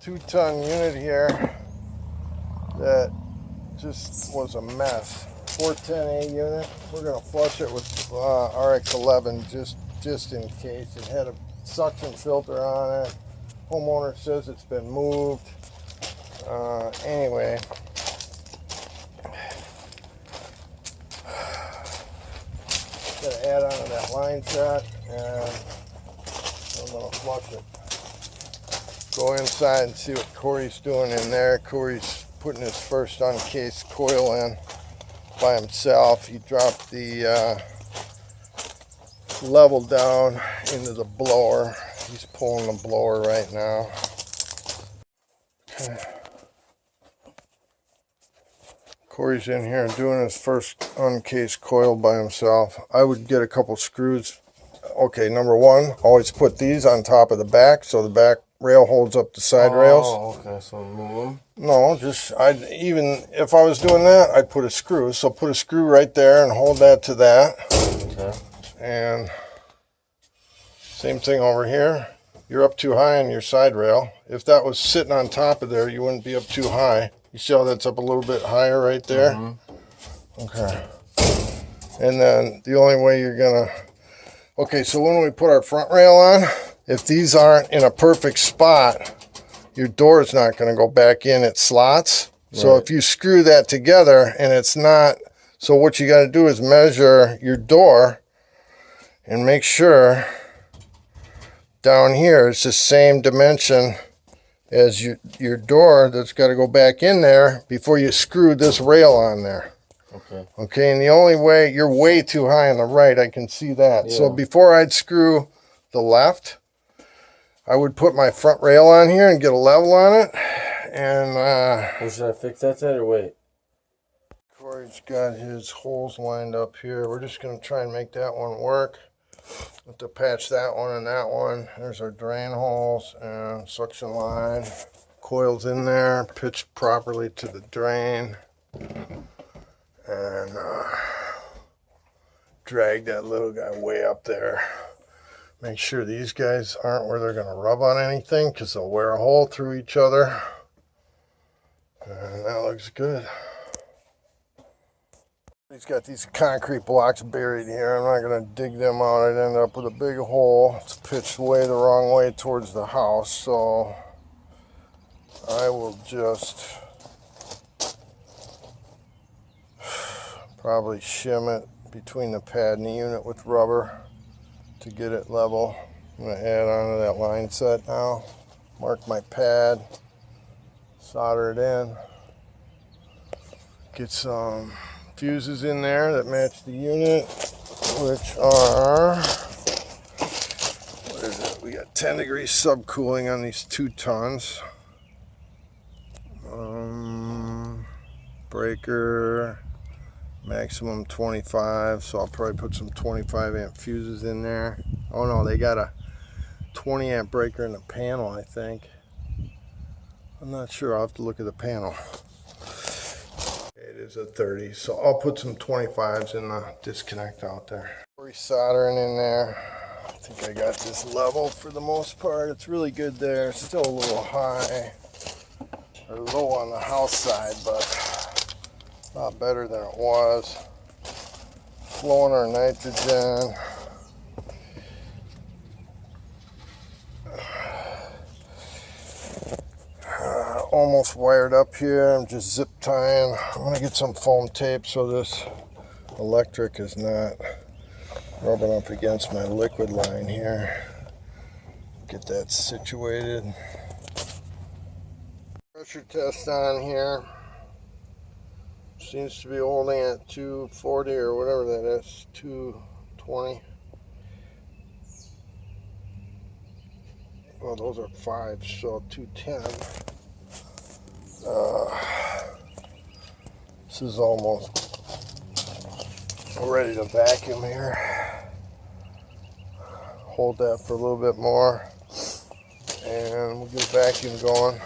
2-ton unit here that just was a mess. 410A unit. We're gonna flush it with RX11 just in case. It had a suction filter on it. Homeowner says it's been moved. Anyway, gotta add on to that line set, and I'm gonna flush it. Go inside and see what Cory's doing in there. Cory's putting his first uncased coil in by himself. He dropped the level down into the blower. He's pulling the blower right now. Okay. Cory's in here doing his first uncased coil by himself. I would get a couple screws. Okay, number one, always put these on top of the back so the back rail holds up the side rails. Oh, okay, so move them? No, even if I was doing that, I'd put a screw. So put a screw right there and hold that to that. Okay. And same thing over here. You're up too high on your side rail. If that was sitting on top of there, you wouldn't be up too high. You see how that's up a little bit higher right there? Mm-hmm. Okay. And then the only way you're gonna... Okay, so when we put our front rail on, if these aren't in a perfect spot, your door is not going to go back in its slots. Right. So if you screw that together and it's not, so what you got to do is measure your door and make sure down here it's the same dimension as your door that's got to go back in there before you screw this rail on there. Okay. Okay, and the only way, you're way too high on the right, I can see that. Yeah. So before I'd screw the left, I would put my front rail on here and get a level on it. And or should I fix that or wait? Cory's got his holes lined up here. We're just going to try and make that one work. Have to patch that one and that one. There's our drain holes and suction line. Coils in there, pitched properly to the drain. And drag that little guy way up there. Make sure these guys aren't where they're going to rub on anything because they'll wear a hole through each other. And that looks good. He's got these concrete blocks buried here. I'm not going to dig them out. I'd end up with a big hole. It's pitched way the wrong way towards the house. So I will just probably shim it between the pad and the unit with rubber to get it level. I'm going to add onto that line set now. Mark my pad. Solder it in. Get some fuses in there that match the unit, which are, what is it? We got 10 degrees subcooling on these 2 tons. Breaker. Maximum 25, so I'll probably put some 25 amp fuses in there. Oh no, they got a 20 amp breaker in the panel, I think. I'm not sure, I'll have to look at the panel. It is a 30, so I'll put some 25s in the disconnect out there. Resoldering in there. I think I got this level for the most part. It's really good there. Still a little high or low on the house side, but a lot better than it was. Flowing our nitrogen. Almost wired up here. I'm just zip tying. I'm going to get some foam tape so this electric is not rubbing up against my liquid line here. Get that situated. Pressure test on here. Seems to be holding at 240 or whatever that is, 220. Well, those are 5s, so 210. This is almost ready to vacuum here. Hold that for a little bit more, and we'll get a vacuum going.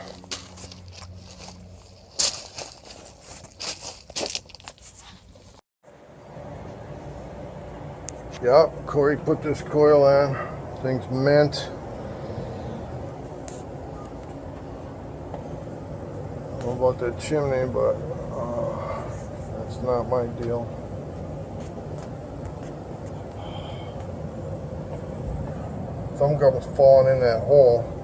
Yep, Cory put this coil on. Thing's mint. know about that chimney, but that's not my deal. Some gum's falling in that hole.